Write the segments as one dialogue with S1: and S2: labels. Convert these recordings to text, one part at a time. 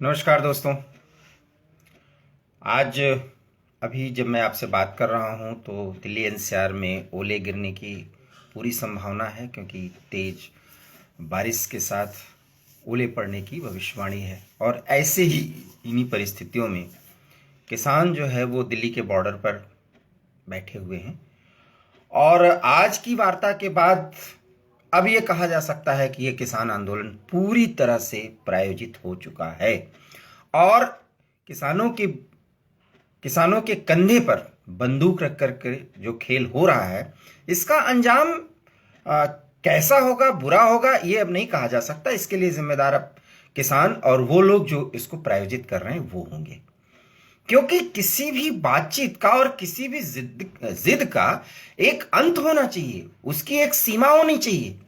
S1: नमस्कार दोस्तों। आज अभी जब मैं आपसे बात कर रहा हूं तो दिल्ली एनसीआर में ओले गिरने की पूरी संभावना है, क्योंकि तेज बारिश के साथ ओले पड़ने की भविष्यवाणी है। और ऐसे ही इन्हीं परिस्थितियों में किसान जो है वो दिल्ली के बॉर्डर पर बैठे हुए हैं। और आज की वार्ता के बाद अब ये कहा जा सकता है कि ये किसान आंदोलन पूरी तरह से प्रायोजित हो चुका है और किसानों के किसानों के कंधे पर बंदूक रख करके जो खेल हो रहा है, इसका अंजाम कैसा होगा, बुरा होगा, ये अब नहीं कहा जा सकता। इसके लिए जिम्मेदार अब किसान और वो लोग जो इसको प्रायोजित कर रहे हैं वो होंगे, क्योंकि किसी भी बातचीत का और किसी भी जिद का एक अंत होना चाहिए, उसकी एक सीमा होनी चाहिए।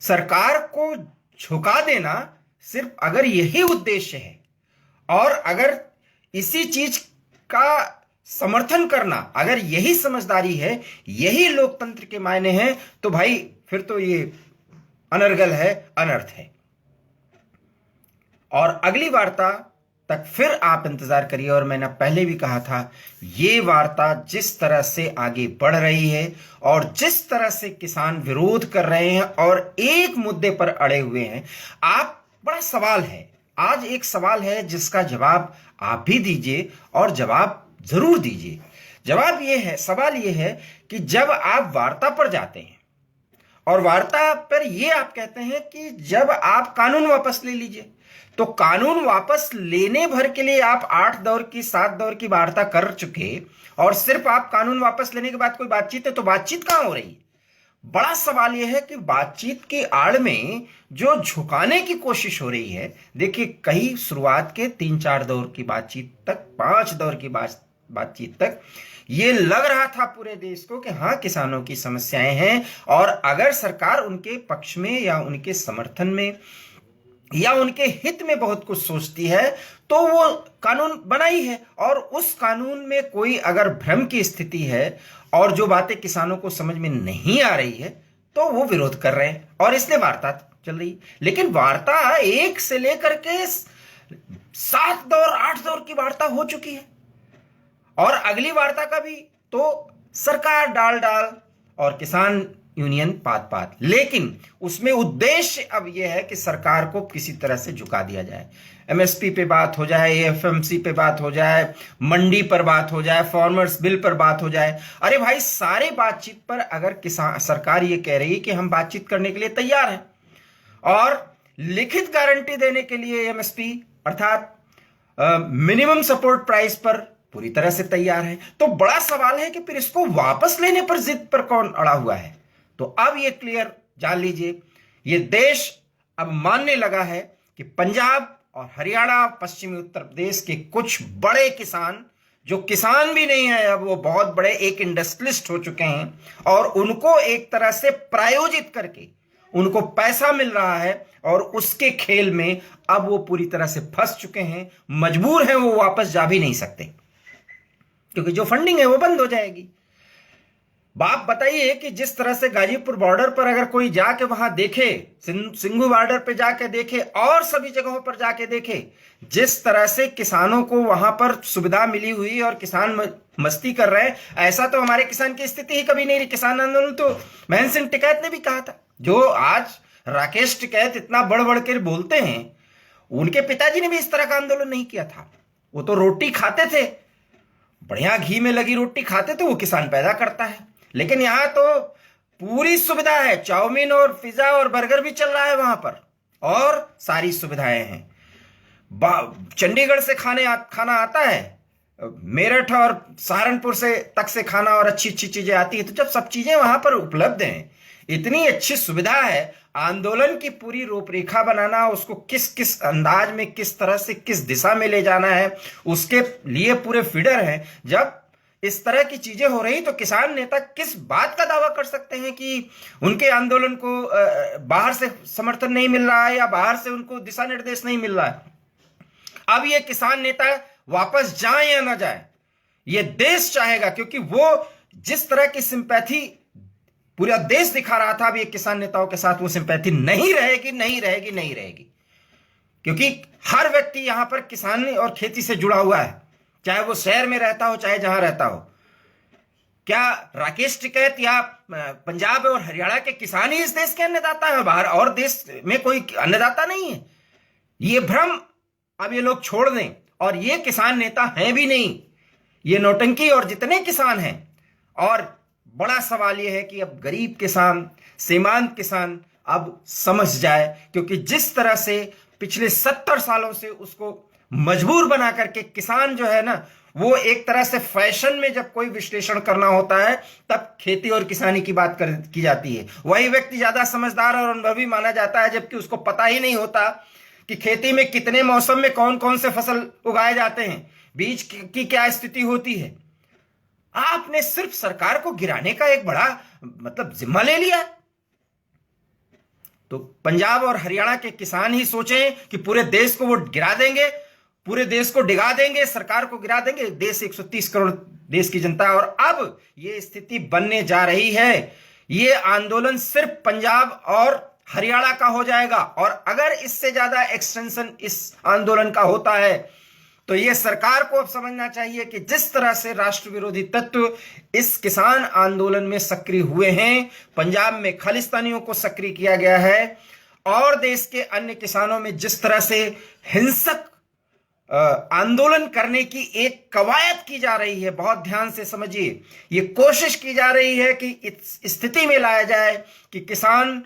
S1: सरकार को झुका देना सिर्फ अगर यही उद्देश्य है और अगर इसी चीज का समर्थन करना अगर यही समझदारी है, यही लोकतंत्र के मायने हैं, तो भाई फिर तो ये अनर्गल है, अनर्थ है। और अगली वार्ता तक फिर आप इंतजार करिए। और मैंने पहले भी कहा था, ये वार्ता जिस तरह से आगे बढ़ रही है और जिस तरह से किसान विरोध कर रहे हैं और एक मुद्दे पर अड़े हुए हैं, आप बड़ा सवाल है, आज एक सवाल है जिसका जवाब आप भी दीजिए और जवाब जरूर दीजिए। जवाब यह है, सवाल यह है कि जब आप वार्ता पर जाते हैं और वार्ता पर यह आप कहते हैं कि जब आप कानून वापस ले लीजिए, तो कानून वापस लेने भर के लिए आप 8 दौर की 7 दौर की वार्ता कर चुके और सिर्फ आप कानून वापस लेने के बाद कोई बातचीत है, तो बातचीत कहां हो रही है? बड़ा सवाल यह है कि बातचीत की आड़ में जो झुकाने की कोशिश हो रही है, देखिए कई शुरुआत के 3-4 दौर की बातचीत तक, 5 दौर की बातचीत तक ये लग रहा था पूरे देश को कि हाँ, किसानों की समस्याएं हैं और अगर सरकार उनके पक्ष में या उनके समर्थन में या उनके हित में बहुत कुछ सोचती है तो वो कानून बनाई है। और उस कानून में कोई अगर भ्रम की स्थिति है और जो बातें किसानों को समझ में नहीं आ रही है, तो वो विरोध कर रहे हैं और इसलिए वार्ता चल रही। लेकिन वार्ता 1 से लेकर के 7 दौर 8 दौर की वार्ता हो चुकी है और अगली वार्ता का भी तो सरकार डाल डाल और किसान यूनियन पात पात। लेकिन उसमें उद्देश्य अब यह है कि सरकार को किसी तरह से झुका दिया जाए। एमएसपी पे बात हो जाए, एफएमसी पे बात हो जाए, मंडी पर बात हो जाए, फार्मर्स बिल पर बात हो जाए। अरे भाई, सारे बातचीत पर अगर किसान सरकार ये कह रही है कि हम बातचीत करने के लिए तैयार हैं और लिखित गारंटी देने के लिए एमएसपी अर्थात मिनिमम सपोर्ट प्राइस पर पूरी तरह से तैयार है, तो बड़ा सवाल है कि फिर इसको वापस लेने पर जिद पर कौन अड़ा हुआ है? तो अब ये क्लियर जान लीजिए, ये देश अब मानने लगा है कि पंजाब और हरियाणा, पश्चिमी उत्तर प्रदेश के कुछ बड़े किसान, जो किसान भी नहीं है अब, वो बहुत बड़े एक इंडस्ट्रियलिस्ट हो चुके हैं और उनको एक तरह से प्रायोजित करके उनको पैसा मिल रहा है और उसके खेल में अब वो पूरी तरह से फंस चुके हैं, मजबूर हैं, वो वापस जा भी नहीं सकते क्योंकि जो फंडिंग है वो बंद हो जाएगी। बाप बताइए कि जिस तरह से गाजीपुर बॉर्डर पर अगर कोई जाके वहां देखे, सिंघू बॉर्डर पे जाके देखे और सभी जगहों पर जाके देखे, जिस तरह से किसानों को वहां पर सुविधा मिली हुई और किसान मस्ती कर रहे हैं, ऐसा तो हमारे किसान की स्थिति ही कभी नहीं रही। किसान आंदोलन तो महेंद्र सिंह टिकैत ने भी कहा था। जो आज राकेश टिकैत इतना बढ़ बढ़ कर बोलते हैं, उनके पिताजी ने भी इस तरह का आंदोलन नहीं किया था। वो तो रोटी खाते थे, बढ़िया घी में लगी रोटी खाते थे, वो किसान पैदा करता है। लेकिन यहां तो पूरी सुविधा है, चाउमीन और पिज्जा और बर्गर भी चल रहा है वहां पर और सारी सुविधाएं हैं। चंडीगढ़ से खाना आता है, मेरठ और सहारनपुर से तक से खाना और अच्छी अच्छी चीजें आती है। तो जब सब चीजें वहां पर उपलब्ध हैं, इतनी अच्छी सुविधा है, आंदोलन की पूरी रूपरेखा बनाना, उसको किस किस अंदाज में, किस तरह से, किस दिशा में ले जाना है, उसके लिए पूरे फीडर हैं। जब इस तरह की चीजें हो रही तो किसान नेता किस बात का दावा कर सकते हैं कि उनके आंदोलन को बाहर से समर्थन नहीं मिल रहा है या बाहर से उनको दिशा निर्देश नहीं मिल रहा है? अब ये किसान नेता वापस जाए या ना जाए, ये देश चाहेगा, क्योंकि वो जिस तरह की सिंपैथी पूरा देश दिखा रहा था, अब ये किसान नेताओं के साथ वो सिंपैथी नहीं रहेगी, नहीं रहेगी, नहीं रहेगी। क्योंकि हर व्यक्ति यहां पर किसानी और खेती से जुड़ा हुआ है, चाहे वो शहर में रहता हो चाहे जहां रहता हो। क्या राकेश टिकैत या पंजाब और हरियाणा के किसान ही इस देश के अन्नदाता है? बाहर और देश में कोई अन्नदाता नहीं है? ये भ्रम अब ये लोग छोड़ दें। और ये किसान नेता हैं भी नहीं, ये नौटंकी। और जितने किसान हैं, और बड़ा सवाल ये है कि अब गरीब किसान, सीमांत किसान अब समझ जाए, क्योंकि जिस तरह से पिछले 70 सालों से उसको मजबूर बना करके किसान जो है ना, वो एक तरह से फैशन में जब कोई विश्लेषण करना होता है तब खेती और किसानी की बात की जाती है। वही व्यक्ति ज्यादा समझदार और अनुभवी माना जाता है, जबकि उसको पता ही नहीं होता कि खेती में कितने मौसम में कौन कौन से फसल उगाए जाते हैं, बीज की क्या स्थिति होती है। आपने सिर्फ सरकार को गिराने का एक बड़ा जिम्मा ले लिया। तो पंजाब और हरियाणा के किसान ही सोचें कि पूरे देश को वो गिरा देंगे, पूरे देश को डिगा देंगे, सरकार को गिरा देंगे। देश 130 करोड़ देश की जनता है, और अब ये स्थिति बनने जा रही है। ये आंदोलन सिर्फ पंजाब और हरियाणा का हो जाएगा, और अगर इससे ज्यादा एक्सटेंशन इस आंदोलन का होता है तो ये सरकार को अब समझना चाहिए कि जिस तरह से राष्ट्र विरोधी तत्व इस किसान आंदोलन में सक्रिय हुए हैं, पंजाब में खालिस्तानियों को सक्रिय किया गया है, और देश के अन्य किसानों में जिस तरह से हिंसक आंदोलन करने की एक कवायद की जा रही है, बहुत ध्यान से समझिए, ये कोशिश की जा रही है कि इस स्थिति में लाया जाए कि किसान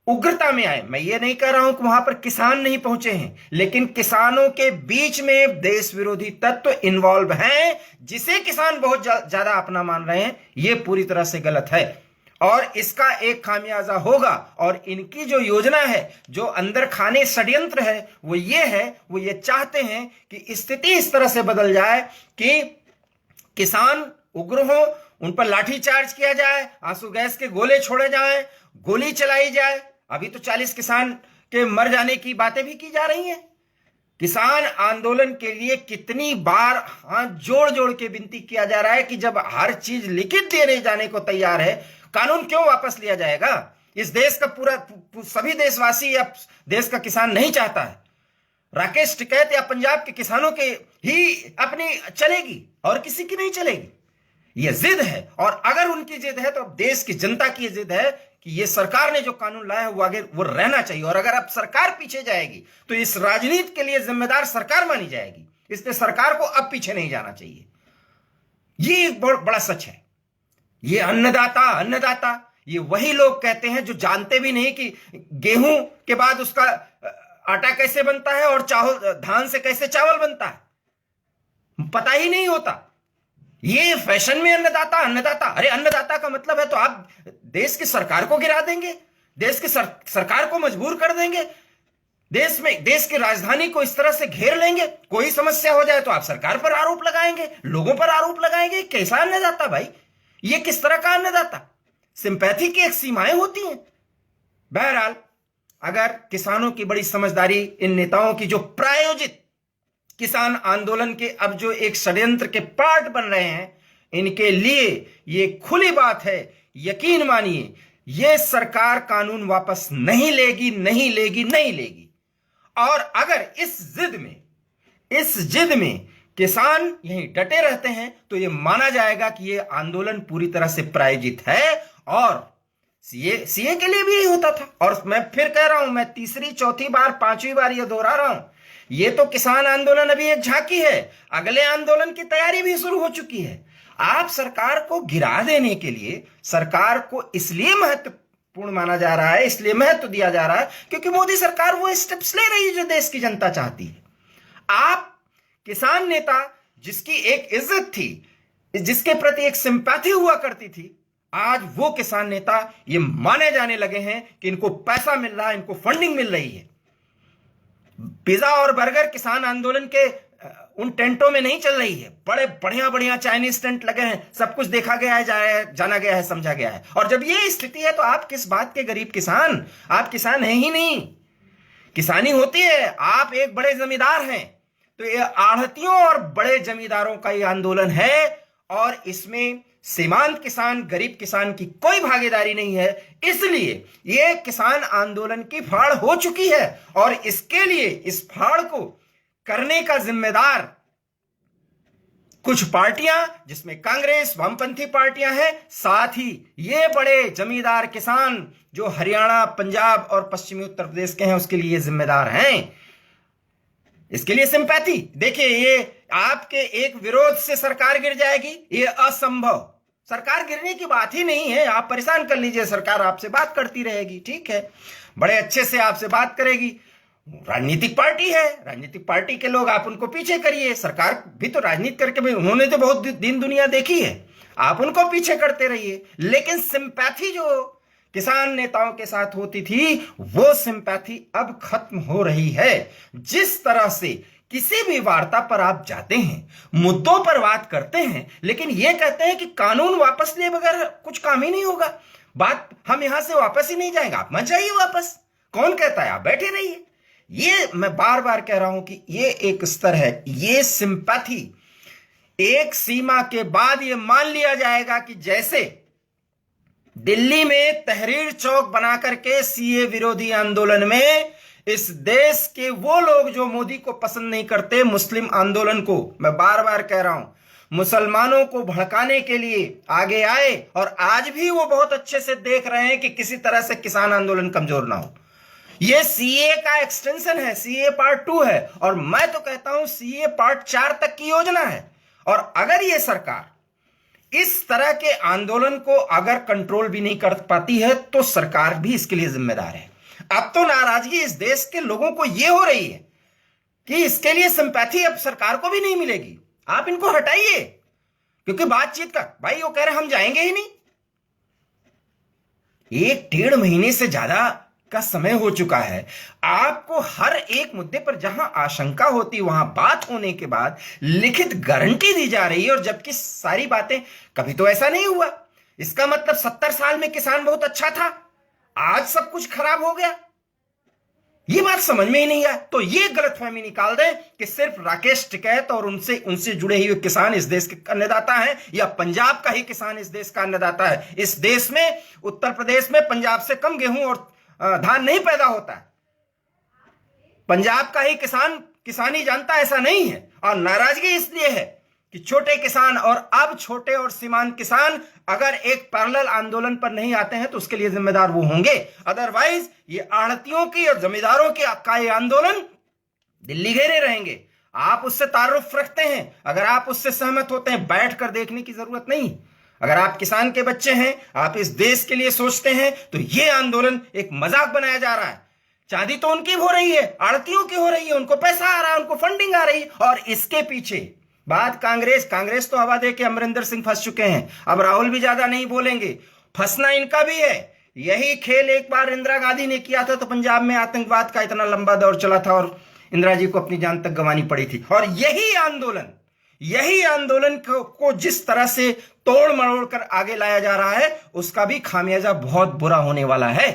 S1: उग्रता में आए। मैं ये नहीं कह रहा हूं कि वहां पर किसान नहीं पहुंचे हैं, लेकिन किसानों के बीच में देश विरोधी तत्व इन्वॉल्व हैं, जिसे किसान बहुत ज्यादा अपना मान रहे हैं। ये पूरी तरह से गलत है, और इसका एक खामियाजा होगा। और इनकी जो योजना है, जो अंदर खाने षड्यंत्र है, वो ये चाहते हैं कि स्थिति इस तरह से बदल जाए कि किसान उग्र हो, उन पर लाठीचार्ज किया जाए, आंसू गैस के गोले छोड़े जाएं, गोली चलाई जाए। अभी तो 40 किसान के मर जाने की बातें भी की जा रही हैं। किसान आंदोलन के लिए कितनी बार हाथ जोड़ जोड़ के विनती किया जा रहा है कि जब हर चीज लिखित देने जाने को तैयार है, कानून क्यों वापस लिया जाएगा? इस देश का पूरा सभी देशवासी या देश का किसान नहीं चाहता है। राकेश टिकैत या पंजाब के किसानों के ही अपनी चलेगी और किसी की नहीं चलेगी। यह जिद है, और अगर उनकी जिद है तो अब देश की जनता की जिद है कि ये सरकार ने जो कानून लाया है वो आगे वो रहना चाहिए। और अगर अब सरकार पीछे जाएगी तो इस राजनीति के लिए जिम्मेदार सरकार मानी जाएगी, इसलिए सरकार को अब पीछे नहीं जाना चाहिए। ये एक बड़ा सच है। ये अन्नदाता ये वही लोग कहते हैं जो जानते भी नहीं कि गेहूं के बाद उसका आटा कैसे बनता है और धान से कैसे चावल बनता है, पता ही नहीं होता। ये फैशन में अन्नदाता। अरे अन्नदाता का मतलब है तो आप देश की सरकार को गिरा देंगे, देश की सरकार को मजबूर कर देंगे, देश की राजधानी को इस तरह से घेर लेंगे। कोई समस्या हो जाए तो आप सरकार पर आरोप लगाएंगे, लोगों पर आरोप लगाएंगे। कैसा अन्नदाता भाई? ये किस तरह का अन्नदाता? सिंपैथी की एक सीमाएं होती हैं। बहरहाल, अगर किसानों की बड़ी समझदारी, इन नेताओं की जो प्रायोजित किसान आंदोलन के अब जो एक षड्यंत्र के पार्ट बन रहे हैं, इनके लिए ये खुली बात है, यकीन मानिए, ये सरकार कानून वापस नहीं लेगी। और अगर इस जिद में किसान यहीं डटे रहते हैं तो ये माना जाएगा कि ये आंदोलन पूरी तरह से प्रायोजित है। और सीए के लिए भी यही होता था। और मैं फिर कह रहा हूं, मैं तीसरी, चौथी बार, पांचवी बार ये दोहरा रहा हूं, ये तो किसान आंदोलन अभी एक झांकी है, अगले आंदोलन की तैयारी भी शुरू हो चुकी है। आप सरकार को गिरा देने के लिए, सरकार को इसलिए महत्वपूर्ण माना जा रहा है, इसलिए महत्व दिया जा रहा है क्योंकि मोदी सरकार वो स्टेप्स ले रही है जो देश की जनता चाहती है। आप किसान नेता जिसकी एक इज्जत थी, जिसके प्रति एक सिंपैथी हुआ करती थी, आज वो किसान नेता ये माने जाने लगे हैं कि इनको पैसा मिल रहा है, इनको फंडिंग मिल रही है। पिज्जा और बर्गर किसान आंदोलन के उन टेंटों में नहीं चल रही है, बड़े बढ़िया चाइनीज टेंट लगे हैं, सब कुछ देखा गया है, जाना गया है, समझा गया है। और जब ये स्थिति है तो आप किस बात के गरीब किसान? आप किसान हैं ही नहीं। किसानी होती है, आप एक बड़े जमींदार हैं, तो ये आढ़तियों और बड़े जमींदारों का ये आंदोलन है, और इसमें सीमांत किसान, गरीब किसान की कोई भागीदारी नहीं है। इसलिए ये किसान आंदोलन की फाड़ हो चुकी है और इसके लिए इस फाड़ को करने का जिम्मेदार कुछ पार्टियां, जिसमें कांग्रेस, वामपंथी पार्टियां हैं, साथ ही ये बड़े जमींदार किसान जो हरियाणा, पंजाब और पश्चिमी उत्तर प्रदेश के हैं, उसके लिए जिम्मेदार हैं। इसके लिए सिंपैथी देखिए, ये आपके एक विरोध से सरकार गिर जाएगी, ये असंभव। सरकार गिरने की बात ही नहीं है। आप परेशान कर लीजिए, सरकार आपसे बात करती रहेगी, ठीक है, बड़े अच्छे से आपसे बात करेगी। राजनीतिक पार्टी है, राजनीतिक पार्टी के लोग, आप उनको पीछे करिए। सरकार भी तो राजनीति करके भी उन्होंने तो बहुत दिन दुनिया देखी है, आप उनको पीछे करते रहिए। लेकिन सिंपैथी जो किसान नेताओं के साथ होती थी, वो सिंपैथी अब खत्म हो रही है। जिस तरह से किसी भी वार्ता पर आप जाते हैं, मुद्दों पर बात करते हैं, लेकिन यह कहते हैं कि कानून वापस लिए बगैर कुछ काम ही नहीं होगा, बात हम यहां से वापस ही नहीं जाएंगे, आप मत जाइए वापस। कौन कहता है? आप बैठे रहिए। ये मैं बार बार कह रहा हूं कि ये एक स्तर है, ये सिंपैथी एक सीमा के बाद ये मान लिया जाएगा कि जैसे दिल्ली में तहरीर चौक बना करके सीए विरोधी आंदोलन में इस देश के वो लोग जो मोदी को पसंद नहीं करते, मुस्लिम आंदोलन को, मैं बार बार कह रहा हूं, मुसलमानों को भड़काने के लिए आगे आए और आज भी वो बहुत अच्छे से देख रहे हैं कि किसी तरह से किसान आंदोलन कमजोर ना हो। ये सीए का एक्सटेंशन है, सीए पार्ट 2 है, और मैं तो कहता हूं सीए पार्ट 4 तक की योजना है। और अगर ये सरकार इस तरह के आंदोलन को अगर कंट्रोल भी नहीं कर पाती है तो सरकार भी इसके लिए जिम्मेदार है। अब तो नाराजगी इस देश के लोगों को यह हो रही है कि इसके लिए सिंपैथी अब सरकार को भी नहीं मिलेगी। आप इनको हटाइए, क्योंकि बातचीत का भाई वो कह रहे हम जाएंगे ही नहीं। 1-1.5 महीने से ज्यादा का समय हो चुका है। आपको हर एक मुद्दे पर जहां आशंका होती वहां बात होने के बाद लिखित गारंटी दी जा रही है, और जबकि सारी बातें, कभी तो ऐसा नहीं हुआ। इसका मतलब 70 साल में किसान बहुत अच्छा था, आज सब कुछ खराब हो गया। ये बात समझ में ही नहीं आया। तो ये गलतफहमी निकाल दें कि सिर्फ राकेश टिकैत और उनसे जुड़े हुए किसान इस देश के अन्नदाता हैं, या पंजाब का ही किसान इस देश का अन्नदाता है। इस देश में, उत्तर प्रदेश में पंजाब से कम गेहूं और धान नहीं पैदा होता है। पंजाब का ही किसान किसानी जानता, ऐसा नहीं है। और नाराजगी इसलिए है कि छोटे किसान, और अब छोटे और सीमांत किसान अगर एक पैरेलल आंदोलन पर नहीं आते हैं तो उसके लिए जिम्मेदार वो होंगे। अदरवाइज ये आढ़तियों की और जमींदारों की का ये आंदोलन दिल्ली घेरे रहेंगे। आप उससे तारुफ रखते हैं, अगर आप उससे सहमत होते हैं, बैठ कर देखने की जरूरत नहीं। अगर आप किसान के बच्चे हैं, आप इस देश के लिए सोचते हैं, तो ये आंदोलन एक मजाक बनाया जा रहा है। चांदी तो उनकी हो रही है, आड़तियों की हो रही है, उनको पैसा आ रहा है, उनको फंडिंग आ रही है, और इसके पीछे बात कांग्रेस तो हवा दे के अमरिंदर सिंह फंस चुके हैं। अब राहुल भी ज्यादा नहीं बोलेंगे, फंसना इनका भी है। यही खेल एक बार इंदिरा गांधी ने किया था, तो पंजाब में आतंकवाद का इतना लंबा दौर चला था और इंदिरा जी को अपनी जान तक गंवानी पड़ी थी। और यही आंदोलन को जिस तरह से तोड़ मरोड़ कर आगे लाया जा रहा है, उसका भी खामियाजा बहुत बुरा होने वाला है।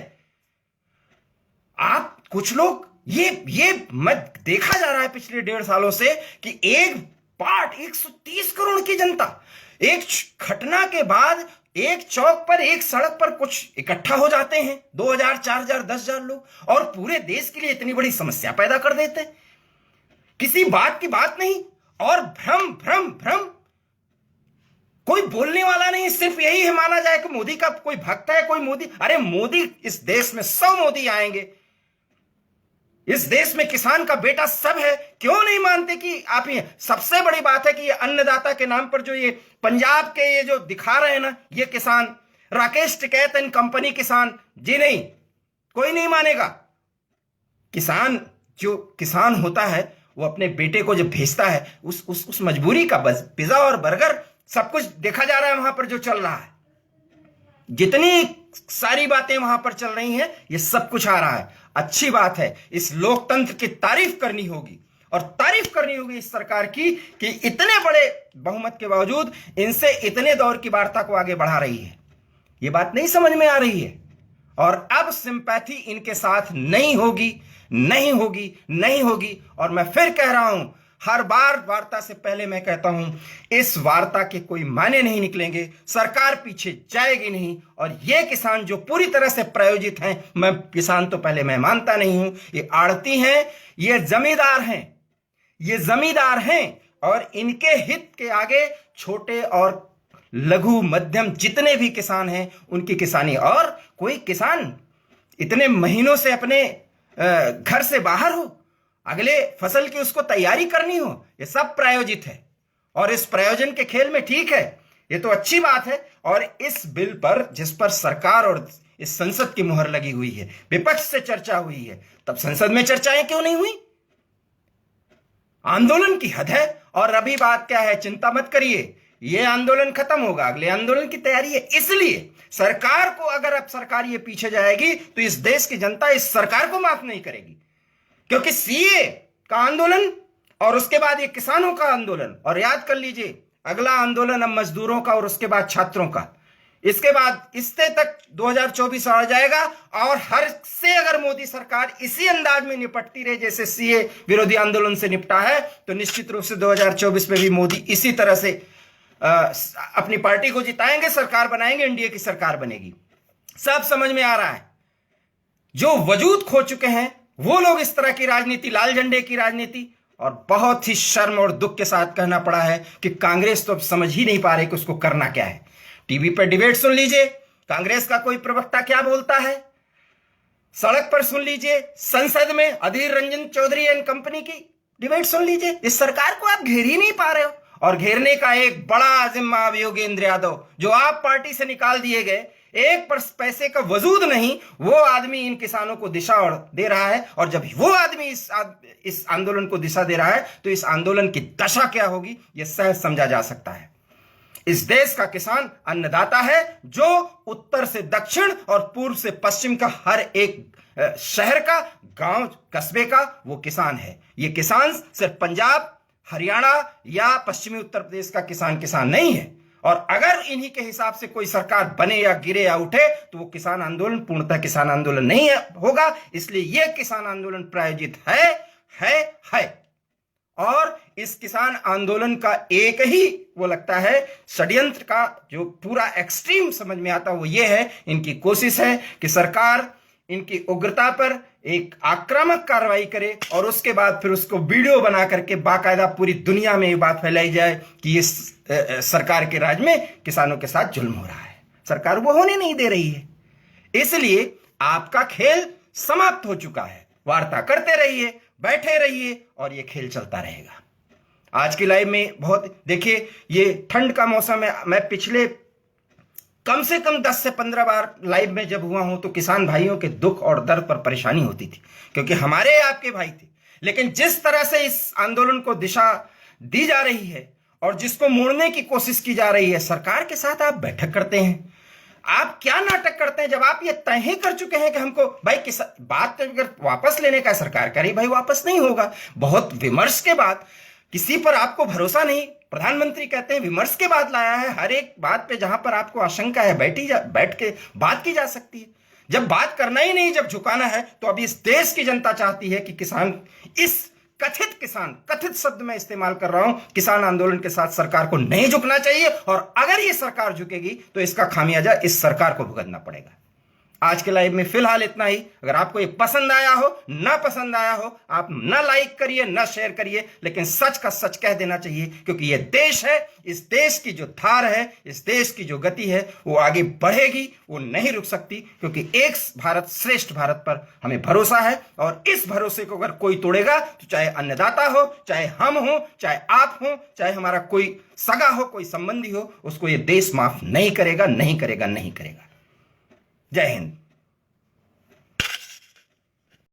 S1: आप कुछ लोग ये मत देखा जा रहा है पिछले 1.5 सालों से कि एक पार्ट 130 करोड़ की जनता एक घटना के बाद एक चौक पर, एक सड़क पर कुछ इकट्ठा हो जाते हैं, 2000, 4000, 10,000 लोग, और पूरे देश के लिए इतनी बड़ी समस्या पैदा कर देते हैं। किसी बात की बात नहीं, और भ्रम, कोई बोलने वाला नहीं। सिर्फ यही है माना जाए कि मोदी का कोई भक्त है, कोई मोदी। अरे मोदी, इस देश में 100 मोदी आएंगे, इस देश में किसान का बेटा सब है। क्यों नहीं मानते कि आप ही? सबसे बड़ी बात है कि ये अन्नदाता के नाम पर जो ये पंजाब के ये जो दिखा रहे हैं ना, ये किसान, राकेश टिकैत एंड कंपनी किसान, जी नहीं, कोई नहीं मानेगा। किसान, जो किसान होता है, वो अपने बेटे को जब भेजता है, उस मजबूरी का, बस पिज्जा और बर्गर सब कुछ देखा जा रहा है वहां पर जो चल रहा है। जितनी सारी बातें वहां पर चल रही हैं, ये सब कुछ आ रहा है। अच्छी बात है, इस लोकतंत्र की तारीफ करनी होगी, और तारीफ करनी होगी इस सरकार की कि इतने बड़े बहुमत के बावजूद इनसे इतने दौर की वार्ता को आगे बढ़ा रही है। ये बात नहीं समझ में आ रही है, और अब सिंपैथी इनके साथ नहीं होगी। और मैं फिर कह रहा हूं, हर बार वार्ता से पहले मैं कहता हूं, इस वार्ता के कोई मायने नहीं निकलेंगे, सरकार पीछे जाएगी नहीं। और ये किसान जो पूरी तरह से प्रायोजित हैं, मैं किसान तो पहले मैं मानता नहीं हूं, ये आड़ती हैं, ये जमींदार हैं, ये जमींदार हैं, और इनके हित के आगे छोटे और लघु मध्यम जितने भी किसान हैं उनकी किसानी, और कोई किसान इतने महीनों से अपने घर से बाहर हो, अगले फसल की उसको तैयारी करनी हो, ये सब प्रायोजित है। और इस प्रायोजन के खेल में ठीक है, ये तो अच्छी बात है। और इस बिल पर, जिस पर सरकार और इस संसद की मुहर लगी हुई है, विपक्ष से चर्चा हुई है, तब संसद में चर्चाएं क्यों नहीं हुई? आंदोलन की हद है। और अभी बात क्या है, चिंता मत करिए, ये आंदोलन खत्म होगा, अगले आंदोलन की तैयारी है। इसलिए सरकार को, अगर अब सरकार ये पीछे जाएगी तो इस देश की जनता इस सरकार को माफ नहीं करेगी, क्योंकि सीए का आंदोलन और उसके बाद ये किसानों का आंदोलन, और याद कर लीजिए अगला आंदोलन अब मजदूरों का और उसके बाद छात्रों का, इसके बाद इससे तक 2024 आ जाएगा। और हर से अगर मोदी सरकार इसी अंदाज में निपटती रहे जैसे सीए विरोधी आंदोलन से निपटा है, तो निश्चित रूप से 2024 में भी मोदी इसी तरह से अपनी पार्टी को जिताएंगे, सरकार बनाएंगे, एनडीए की सरकार बनेगी। सब समझ में आ रहा है। जो वजूद खो चुके हैं वो लोग इस तरह की राजनीति, लाल झंडे की राजनीति, और बहुत ही शर्म और दुख के साथ कहना पड़ा है कि कांग्रेस तो अब समझ ही नहीं पा रही कि उसको करना क्या है। टीवी पर डिबेट सुन लीजिए, कांग्रेस का कोई प्रवक्ता क्या बोलता है, सड़क पर सुन लीजिए, संसद में अधीर रंजन चौधरी एंड कंपनी की डिबेट सुन लीजिए। इस सरकार को आप घेर ही नहीं पा रहे हो, और घेरने का एक बड़ा जिम्मा अब योगेंद्र यादव, जो आप पार्टी से निकाल दिए गए, एक पैसे का वजूद नहीं, वो आदमी इन किसानों को दिशा और दे रहा है। और जब वो आदमी इस आंदोलन को दिशा दे रहा है तो इस आंदोलन की दशा क्या होगी ये सहज समझा जा सकता है। इस देश का किसान अन्नदाता है, जो उत्तर से दक्षिण और पूर्व से पश्चिम का हर एक शहर का, गांव, कस्बे का वो किसान है। ये किसान सिर्फ पंजाब, हरियाणा या पश्चिमी उत्तर प्रदेश का किसान नहीं है। और अगर इन्हीं के हिसाब से कोई सरकार बने या गिरे या उठे तो वो किसान आंदोलन पूर्णतः किसान आंदोलन नहीं होगा। इसलिए यह किसान आंदोलन प्रायोजित है। और इस किसान आंदोलन का एक ही वो लगता है षड्यंत्र का जो पूरा एक्सट्रीम समझ में आता है, वो ये है, इनकी कोशिश है कि सरकार इनकी उग्रता पर एक आक्रामक कार्रवाई करे और उसके बाद फिर उसको वीडियो बना करके बाकायदा पूरी दुनिया में ये बात फैलाई जाए कि इस सरकार के राज में किसानों के साथ जुल्म हो रहा है। सरकार वो होने नहीं दे रही है। इसलिए आपका खेल समाप्त हो चुका है। वार्ता करते रहिए, बैठे रहिए, और ये खेल चलता रहेगा। आज की लाइव में बहुत देखिए, ये ठंड का मौसम है। मैं पिछले कम से कम 10 से 15 बार लाइव में जब हुआ हूं तो किसान भाइयों के दुख और दर्द पर परेशानी होती थी, क्योंकि हमारे आपके भाई थे। लेकिन जिस तरह से इस आंदोलन को दिशा दी जा रही है और जिसको मोड़ने की कोशिश की जा रही है, सरकार के साथ आप बैठक करते हैं। आप क्या नाटक करते हैं जब आप ये तय ही कर चुके हैं कि हमको भाई बात अगर वापस लेने का सरकार करे, भाई वापस नहीं होगा। बहुत विमर्श के बाद, किसी पर आपको भरोसा नहीं, प्रधानमंत्री कहते हैं विमर्श के बाद लाया है। हर एक बात पे जहां पर आपको आशंका है बैठ के बात की जा सकती है। जब बात करना ही नहीं, जब झुकाना है, तो अभी इस देश की जनता चाहती है कि किसान, इस कथित शब्द में इस्तेमाल कर रहा हूं, किसान आंदोलन के साथ सरकार को नहीं झुकना चाहिए। और अगर ये सरकार झुकेगी तो इसका खामियाजा इस सरकार को भुगतना पड़ेगा। आज के लाइव में फिलहाल इतना ही। अगर आपको ये पसंद आया हो, ना पसंद आया हो, आप ना लाइक करिए, ना शेयर करिए, लेकिन सच का सच कह देना चाहिए, क्योंकि ये देश है, इस देश की जो धार है, इस देश की जो गति है, वो आगे बढ़ेगी, वो नहीं रुक सकती, क्योंकि एक भारत श्रेष्ठ भारत पर हमें भरोसा है। और इस भरोसे को अगर कोई तोड़ेगा तो चाहे अन्नदाता हो, चाहे हम हो, चाहे आप हो, चाहे हमारा कोई सगा हो, कोई संबंधी हो, उसको ये देश माफ नहीं करेगा। जय हिंद।